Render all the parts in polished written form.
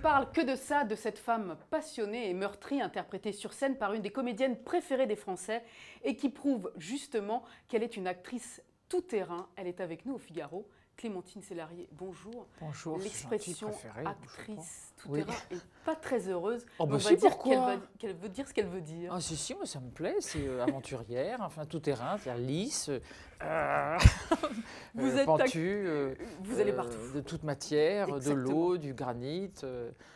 parle que de ça, de cette femme passionnée et meurtrie interprétée sur scène par une des comédiennes préférées des Français et qui prouve justement qu'elle est une actrice tout-terrain. Elle est avec nous au Figaro. Clémentine Célarié, bonjour. Bonjour. L'expression actrice tout-terrain oui. est pas très heureuse. Oh bah on si, va dire pourquoi qu'elle veut dire ce qu'elle veut dire. Ah si, si, moi ça me plaît, c'est aventurière, enfin tout-terrain, c'est-à-dire lisse, Vous êtes pentue, vous allez partout. de toute matière, Exactement. de l'eau, du granit.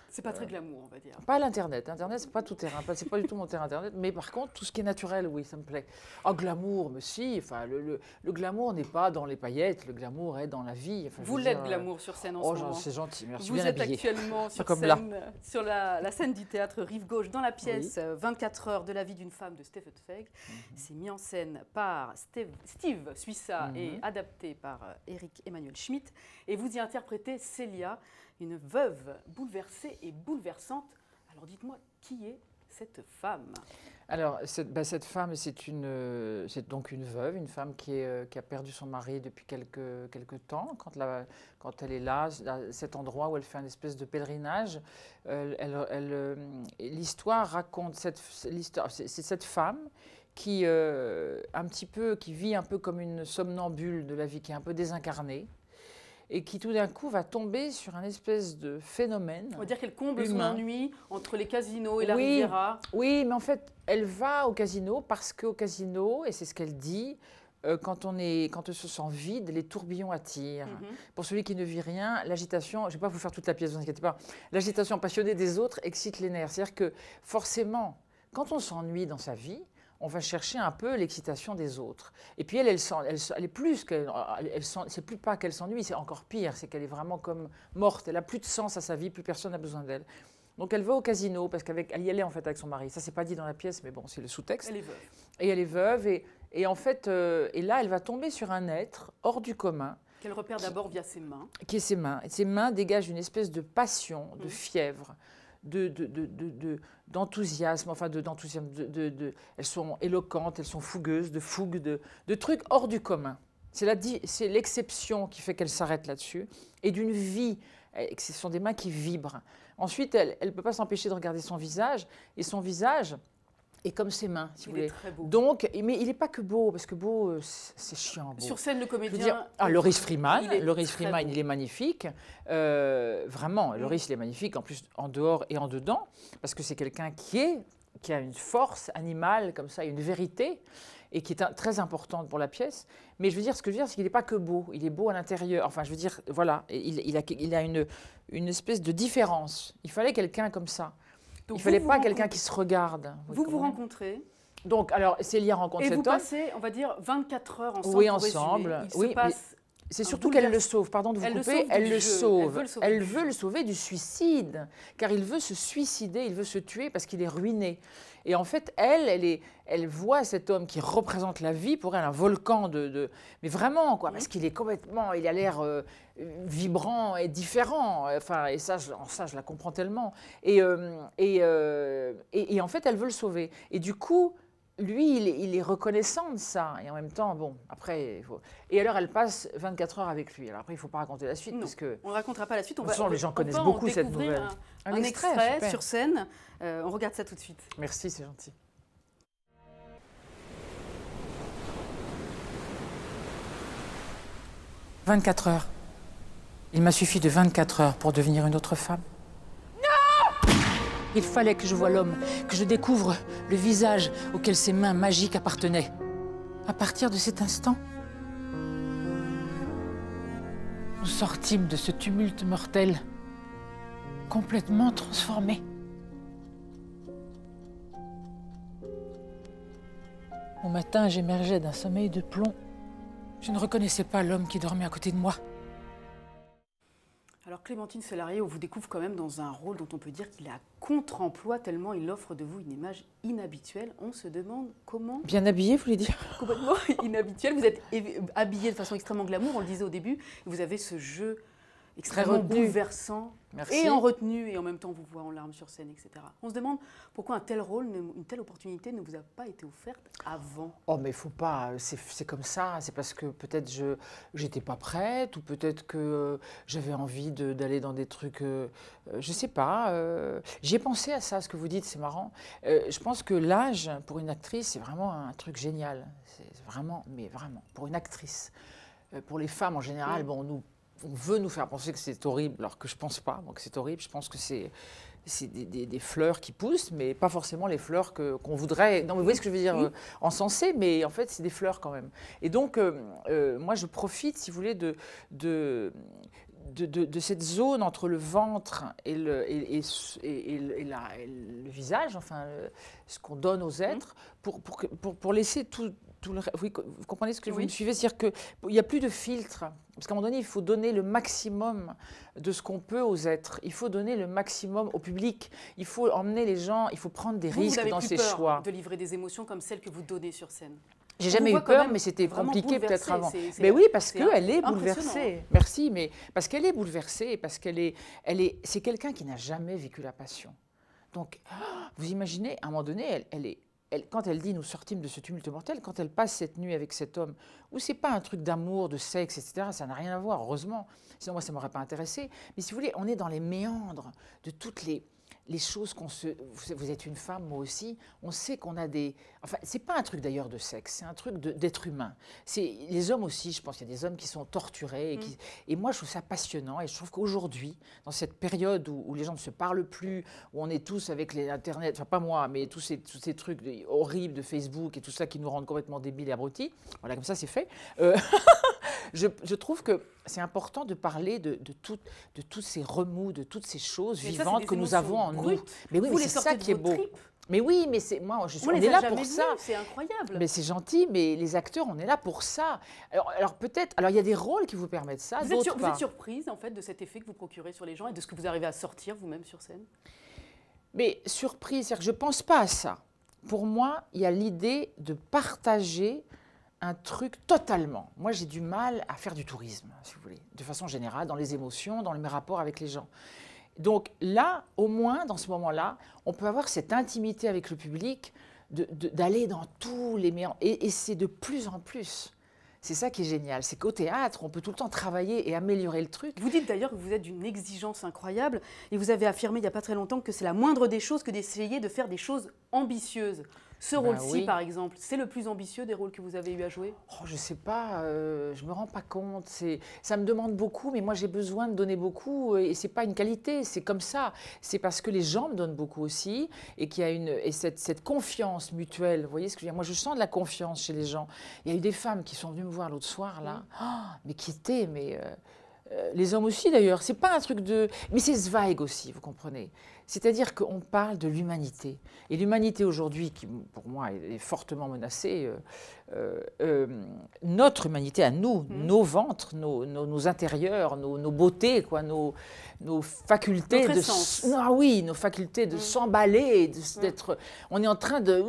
C'est pas très glamour, on va dire. Pas l'Internet. Internet, c'est pas tout terrain. C'est pas du tout mon terrain Internet. Mais par contre, tout ce qui est naturel, oui, ça me plaît. Oh, glamour, mais si. Enfin, le glamour n'est pas dans les paillettes. Le glamour est dans la vie. Enfin, Vous l'êtes glamour sur scène en ce moment. Oh, c'est gentil. Merci. Vous bien êtes habillé. actuellement sur comme scène, sur la scène du théâtre Rive Gauche, dans la pièce Oui. 24 heures de la vie d'une femme de Stefan Zweig. C'est mis en scène par Steve Suissa et adapté par Eric Emmanuel Schmitt. Et vous y interprétez Célia, une veuve bouleversée et bouleversante. Alors dites-moi, qui est cette femme? Alors, cette femme, c'est donc une veuve, une femme qui a perdu son mari depuis quelques temps. Quand elle est là, à cet endroit où elle fait une espèce de pèlerinage, l'histoire raconte c'est cette femme qui vit un peu comme une somnambule de la vie, qui est un peu désincarnée, et qui tout d'un coup va tomber sur un espèce de phénomène. On va dire qu'elle comble humain. son ennui entre les casinos et la Riviera. Oui, mais en fait, elle va au casino parce qu'au casino, et c'est ce qu'elle dit, quand on se sent vide, les tourbillons attirent. Pour celui qui ne vit rien, l'agitation, je ne vais pas vous faire toute la pièce, ne vous inquiétez pas, l'agitation passionnée des autres excite les nerfs. C'est-à-dire que forcément, quand on s'ennuie dans sa vie, on va chercher un peu l'excitation des autres. Et puis elle est plus qu'elle, c'est plus pas qu'elle s'ennuie, c'est encore pire, c'est qu'elle est vraiment comme morte. Elle n'a plus de sens à sa vie, plus personne n'a besoin d'elle. Donc elle va au casino parce qu'elle y allait en fait avec son mari. Ça c'est pas dit dans la pièce, mais bon, c'est le sous-texte. Elle est veuve. Et elle est veuve et en fait, et là elle va tomber sur un être hors du commun. Qu'elle repère d'abord via ses mains. Qui est ses mains. Et ses mains dégagent une espèce de passion, de fièvre. D'enthousiasme, enfin d'enthousiasme, elles sont éloquentes, elles sont fougueuses, de fougue, de trucs hors du commun. C'est l'exception qui fait qu'elle s'arrête là-dessus, et d'une vie, ce sont des mains qui vibrent. Ensuite, elle ne peut pas s'empêcher de regarder son visage, et son visage est comme ses mains, si vous voulez. Il est très beau. Donc, mais il n'est pas que beau, parce que beau, c'est chiant. Beau. Sur scène, le comédien... Loris Freeman, beau. il est magnifique. Vraiment, Loris, il est magnifique, en plus en dehors et en dedans, parce que c'est quelqu'un qui a une force animale, comme ça, une vérité, et qui est très importante pour la pièce. Mais ce que je veux dire, c'est qu'il n'est pas que beau, il est beau à l'intérieur. Enfin, je veux dire, voilà, il a une espèce de différence. Il fallait quelqu'un comme ça. Donc il ne fallait pas quelqu'un qui se regarde. Vous rencontrez. Donc, alors, Célia rencontre cet homme. Et vous passez, on va dire, 24 heures ensemble. Oui, ensemble. Il se passe c'est surtout qu'elle le sauve, pardon de vous couper, elle le sauve. Elle veut le sauver du suicide, car il veut se suicider, il veut se tuer parce qu'il est ruiné. Et en fait, elle voit cet homme qui représente la vie, pour elle un volcan mais vraiment, quoi, parce qu'il est complètement, il a l'air vibrant et différent. Enfin, et ça, je la comprends tellement. Et en fait, elle veut le sauver. Et du coup, lui, il est reconnaissant de ça. Et en même temps, bon, après, il faut... Et alors, elle passe 24 heures avec lui. Alors après, il ne faut pas raconter la suite. Non, parce que... on ne racontera pas la suite. Les gens connaissent beaucoup cette nouvelle. Un extrait sur scène. On regarde ça tout de suite. Merci, c'est gentil. « 24 heures. Il m'a suffi de 24 heures pour devenir une autre femme. Il fallait que je voie l'homme, que je découvre le visage auquel ses mains magiques appartenaient. À partir de cet instant, nous sortîmes de ce tumulte mortel, complètement transformés. Au matin, j'émergeais d'un sommeil de plomb. Je ne reconnaissais pas l'homme qui dormait à côté de moi. Alors Clémentine Célarié, on vous découvre quand même dans un rôle dont on peut dire qu'il est à contre-emploi tellement il offre de vous une image inhabituelle. On se demande comment... Bien habillée, vous voulez dire? Complètement inhabituelle. Vous êtes habillée de façon extrêmement glamour, on le disait au début. Vous avez ce jeu extrêmement bouleversant. Et en retenue, et en même temps, on vous voit en larmes sur scène, etc. On se demande pourquoi un tel rôle, une telle opportunité ne vous a pas été offerte avant. Oh, mais il ne faut pas, c'est comme ça. C'est parce que peut-être je n'étais pas prête, ou peut-être que j'avais envie d'aller dans des trucs, je ne sais pas. J'ai pensé à ça, ce que vous dites, c'est marrant. Je pense que l'âge, pour une actrice, c'est vraiment un truc génial. C'est vraiment, mais vraiment, pour une actrice. Pour les femmes, en général, bon, on veut nous faire penser que c'est horrible, alors que je ne pense pas que c'est horrible. Je pense que c'est des fleurs qui poussent, mais pas forcément les fleurs qu'on voudrait. Non, mais vous voyez ce que je veux dire, encenser, mais en fait, c'est des fleurs quand même. Et donc, moi, je profite, si vous voulez, de cette zone entre le ventre et le visage, enfin, ce qu'on donne aux êtres, pour laisser tout le... Oui, vous comprenez ce que vous me suivez? C'est-à-dire qu'il n'y a plus de filtre. Parce qu'à un moment donné, il faut donner le maximum de ce qu'on peut aux êtres. Il faut donner le maximum au public. Il faut emmener les gens, il faut prendre des risques dans ses choix. Vous n'avez plus peur de livrer des émotions comme celles que vous donnez sur scène? J'ai jamais eu peur, mais c'était compliqué peut-être avant. Mais oui, parce qu'elle est bouleversée. Merci, mais parce qu'elle est bouleversée, parce c'est quelqu'un qui n'a jamais vécu la passion. Donc, vous imaginez, à un moment donné, quand elle dit « nous sortîmes de ce tumulte mortel », quand elle passe cette nuit avec cet homme, où c'est pas un truc d'amour, de sexe, etc., ça n'a rien à voir, heureusement. Sinon, moi, ça ne m'aurait pas intéressé. Mais si vous voulez, on est dans les méandres de toutes les choses qu'on se... Vous êtes une femme, moi aussi, on sait qu'on a des... Enfin, c'est pas un truc d'ailleurs de sexe, c'est un truc d'être humain. Les hommes aussi, je pense qu'il y a des hommes qui sont torturés. Et moi, je trouve ça passionnant. Et je trouve qu'aujourd'hui, dans cette période où les gens ne se parlent plus, où on est tous avec l'Internet, enfin pas moi, mais tous ces trucs horribles de Facebook et tout ça qui nous rendent complètement débiles et abrutis, voilà, comme ça c'est fait. Je trouve que c'est important de parler de tous ces remous, de toutes ces choses vivantes que nous avons en nous. Mais oui, mais c'est ça qui est beau. Mais oui, mais on est là pour ça. C'est incroyable. Mais c'est gentil, mais les acteurs, on est là pour ça. Alors peut-être, il y a des rôles qui vous permettent ça, d'autres pas. Vous êtes surprise en fait de cet effet que vous procurez sur les gens et de ce que vous arrivez à sortir vous-même sur scène? Mais surprise, c'est-à-dire que je ne pense pas à ça. Pour moi, il y a l'idée de partager un truc totalement. Moi, j'ai du mal à faire du tourisme, si vous voulez, de façon générale, dans les émotions, dans mes rapports avec les gens. Donc là, au moins, dans ce moment-là, on peut avoir cette intimité avec le public, d'aller dans tous les méandres. Et c'est de plus en plus. C'est ça qui est génial, c'est qu'au théâtre, on peut tout le temps travailler et améliorer le truc. Vous dites d'ailleurs que vous êtes d'une exigence incroyable et vous avez affirmé il n'y a pas très longtemps que c'est la moindre des choses que d'essayer de faire des choses ambitieuses. Ce rôle-ci, par exemple, c'est le plus ambitieux des rôles que vous avez eu à jouer? Je ne sais pas, je ne me rends pas compte. Ça me demande beaucoup, mais moi j'ai besoin de donner beaucoup et ce n'est pas une qualité, c'est comme ça. C'est parce que les gens me donnent beaucoup aussi et qu'il y a cette confiance mutuelle. Vous voyez ce que je veux dire? Moi je sens de la confiance chez les gens. Il y a eu des femmes qui sont venues me voir l'autre soir, là, mais qui étaient... les hommes aussi d'ailleurs, c'est pas un truc de... Mais c'est Zweig aussi, vous comprenez. C'est-à-dire qu'on parle de l'humanité. Et l'humanité aujourd'hui, qui pour moi est fortement menacée, notre humanité à nous, nos ventres, nos intérieurs, nos beautés, quoi, nos facultés nos facultés de s'emballer, d'être... On est en train de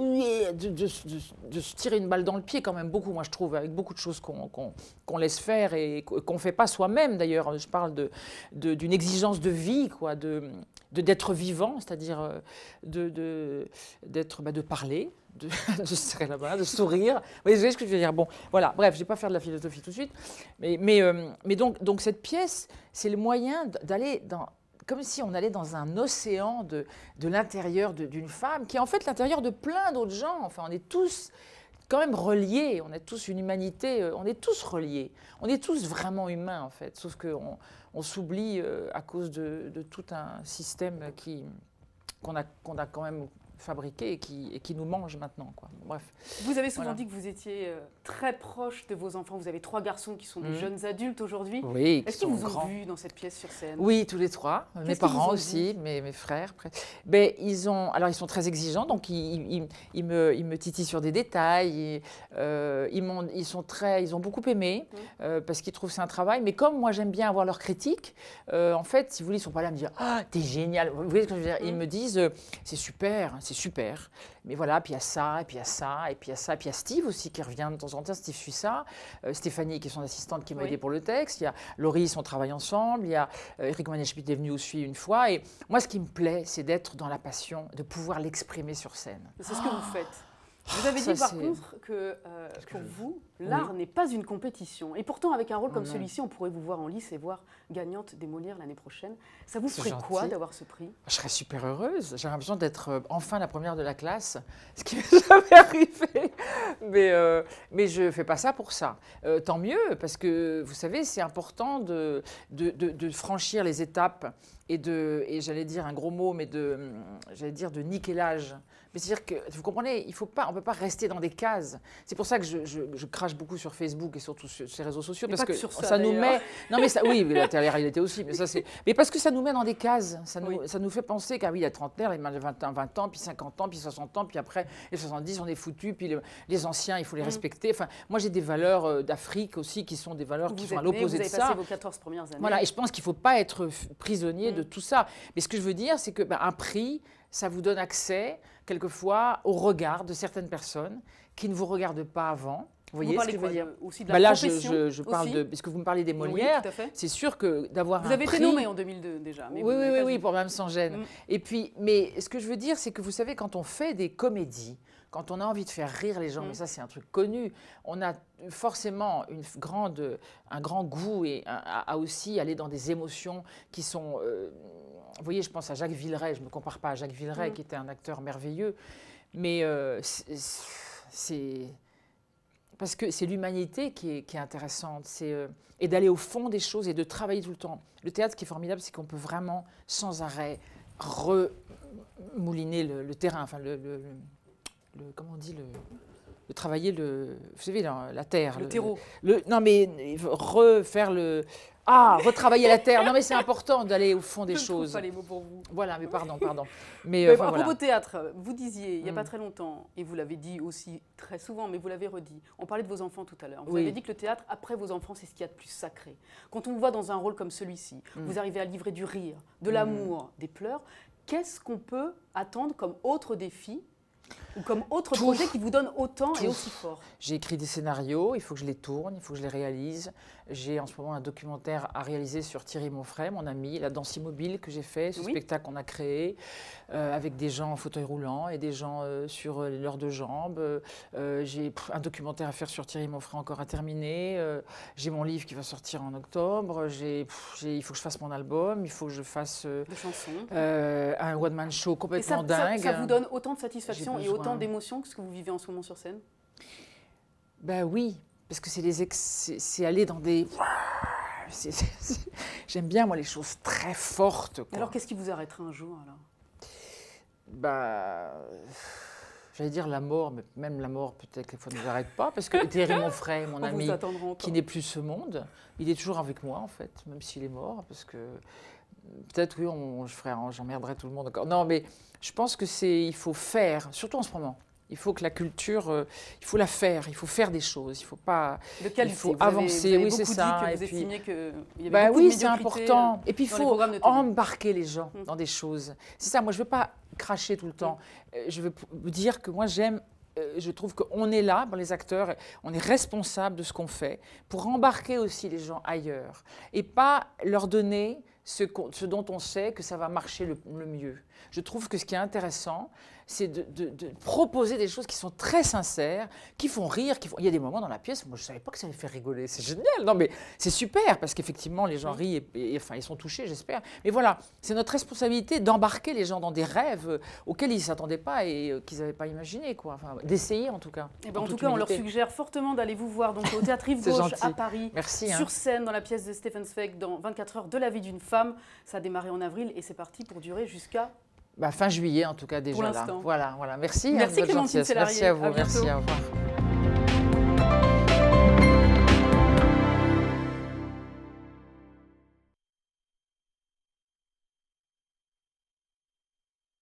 se tirer une balle dans le pied quand même beaucoup, moi je trouve, avec beaucoup de choses qu'on laisse faire et qu'on ne fait pas soi-même d'ailleurs. Je parle d'une exigence de vie, quoi, d'être vivant, c'est-à-dire de parler, de se serrer la main, de sourire. Vous voyez ce que je veux dire? Bon, voilà, bref, je ne vais pas faire de la philosophie tout de suite. Mais donc cette pièce, c'est le moyen d'aller dans... Comme si on allait dans un océan de l'intérieur d'une femme, qui est en fait l'intérieur de plein d'autres gens. Enfin, on est tous quand même reliés, on est tous une humanité, on est tous reliés. On est tous vraiment humains, en fait, sauf qu'on s'oublie à cause de tout un système qu'on a quand même fabriqué et qui nous mange maintenant, quoi. Bref. Vous avez souvent dit que vous étiez très proche de vos enfants. Vous avez 3 garçons qui sont des jeunes adultes aujourd'hui. Oui, est-ce qu'ils vous ont vu dans cette pièce sur scène? Oui, tous les 3. Mes parents aussi, mes frères. Ben, ils sont très exigeants, donc ils me titillent sur des détails. Ils ont beaucoup aimé parce qu'ils trouvent que c'est un travail. Mais comme moi, j'aime bien avoir leur critique, en fait, si vous voulez, ils ne sont pas là à me dire « Ah, t'es génial !» Vous voyez ce que je veux dire? Ils me disent « C'est super, c'est super. Mais voilà, puis il y a ça, et puis il y a ça, et puis il y a ça. Et puis il y a Steve aussi qui revient de temps en temps, Steve Suissa, Stéphanie qui est son assistante qui m'a aidé pour le texte, il y a Loris, on travaille ensemble, il y a Éric Emmanuel Schmitt est venu aussi une fois. Et moi, ce qui me plaît, c'est d'être dans la passion, de pouvoir l'exprimer sur scène. C'est ce que vous faites. Vous avez dit par contre que pour vous, l'art n'est pas une compétition. Et pourtant, avec un rôle comme celui-ci, on pourrait vous voir en lice et voir gagnante des Molières l'année prochaine. Ça vous ferait quoi d'avoir ce prix? Je serais super heureuse. J'ai l'impression d'être enfin la première de la classe, ce qui m'est jamais arrivé. Mais je ne fais pas ça pour ça. Tant mieux, parce que vous savez, c'est important de franchir les étapes et j'allais dire un gros mot, mais de nickelage. Mais c'est-à-dire que, vous comprenez, on ne peut pas rester dans des cases. C'est pour ça que je crache beaucoup sur Facebook et surtout sur ces réseaux sociaux. Parce que ça nous met... Non, mais ça, oui, la télé-réalité aussi. Mais parce que ça nous met dans des cases. Ça nous fait penser qu'à oui, il y a trentenaire, il y a 20 ans, puis 50 ans, puis 60 ans, puis après, les 70, on est foutus, puis les anciens, il faut les respecter. Enfin, moi, j'ai des valeurs d'Afrique aussi qui sont des valeurs qui sont à l'opposé de ça. Vous avez passé vos 14 premières années. Voilà, et je pense qu'il ne faut pas être prisonnier de tout ça. Mais ce que je veux dire, c'est qu'un prix, ça vous donne accès, quelquefois, au regard de certaines personnes qui ne vous regardent pas avant. Vous voyez ce que je veux dire? Aussi de la profession, je parle de... Puisque vous me parlez des Molières, c'est sûr que d'avoir un prix... Vous avez été nommé en 2002 déjà. Mais oui, pour Même sans gêne. Et puis, mais ce que je veux dire, c'est que vous savez, quand on fait des comédies, quand on a envie de faire rire les gens, mais ça c'est un truc connu, on a forcément un grand goût et à aussi aller dans des émotions qui sont... vous voyez, je pense à Jacques Villeray, je ne me compare pas à Jacques Villeray qui était un acteur merveilleux, mais c'est... Parce que c'est l'humanité qui est intéressante, et d'aller au fond des choses et de travailler tout le temps. Le théâtre, ce qui est formidable, c'est qu'on peut vraiment, sans arrêt, remouliner le terrain, enfin, comment on dit, travailler vous savez, la terre. Le terreau. Non, mais refaire retravailler la terre. Non, mais c'est important d'aller au fond des choses. Je ne trouve pas les mots pour vous. Voilà, mais pardon. Mais, à propos théâtre, vous disiez, il n'y a pas très longtemps, et vous l'avez dit aussi très souvent, mais vous l'avez redit, on parlait de vos enfants tout à l'heure. Vous avez dit que le théâtre, après vos enfants, c'est ce qu'il y a de plus sacré. Quand on vous voit dans un rôle comme celui-ci, vous arrivez à livrer du rire, de l'amour, des pleurs, qu'est-ce qu'on peut attendre comme autre défi ou comme autre projet qui vous donne autant et aussi fort? J'ai écrit des scénarios, il faut que je les tourne, il faut que je les réalise. J'ai en ce moment un documentaire à réaliser sur Thierry Monfray, mon ami, La danse immobile que j'ai fait, ce spectacle qu'on a créé avec des gens en fauteuil roulant et des gens sur leurs deux jambes. J'ai un documentaire à faire sur Thierry Monfray encore à terminer. J'ai mon livre qui va sortir en octobre. Il faut que je fasse mon album, il faut que je fasse un one-man show complètement dingue. Ça vous donne autant de satisfaction et autant d'émotions que ce que vous vivez en ce moment sur scène? Ben oui, parce que c'est aller dans des... J'aime bien, moi, les choses très fortes. Quoi. Alors, qu'est-ce qui vous arrêtera un jour, alors? J'allais dire la mort, mais même la mort, peut-être que ne nous arrête pas, parce que Thierry Monfray, mon ami, qui n'est plus ce monde, il est toujours avec moi, en fait, même s'il est mort, parce que... Peut-être, oui, j'emmerderai tout le monde encore. Non, mais je pense il faut faire, surtout en ce moment. Il faut que la culture, il faut la faire, il faut faire des choses, il faut pas... De qualité, il faut avancer, oui, c'est ça. Vous estimiez qu'il y avait beaucoup de médiocrité. Oui, c'est important. Et puis, il faut embarquer les gens dans des choses. C'est ça, moi, je ne veux pas cracher tout le temps. Je veux vous dire que moi, je trouve qu'on est là, les acteurs, on est responsable de ce qu'on fait pour embarquer aussi les gens ailleurs et pas leur donner ce dont on sait que ça va marcher le mieux. Je trouve que ce qui est intéressant, c'est de proposer des choses qui sont très sincères, qui font rire. Il y a des moments dans la pièce, moi je ne savais pas que ça allait faire rigoler. C'est génial, non mais c'est super parce qu'effectivement les gens rient et enfin ils sont touchés, j'espère. Mais voilà, c'est notre responsabilité d'embarquer les gens dans des rêves auxquels ils ne s'attendaient pas et qu'ils n'avaient pas imaginé, quoi. Enfin, d'essayer en tout cas. Et en tout cas, on leur suggère fortement d'aller vous voir donc, au Théâtre Rive Gauche à Paris. Merci, sur scène dans la pièce de Stefan Zweig dans 24 heures de la vie d'une femme. Ça a démarré en avril et c'est parti pour durer jusqu'à... fin juillet en tout cas déjà. Pour l'instant. Voilà. Merci. Merci Clémentine Célarié. Merci à vous. Merci, au revoir.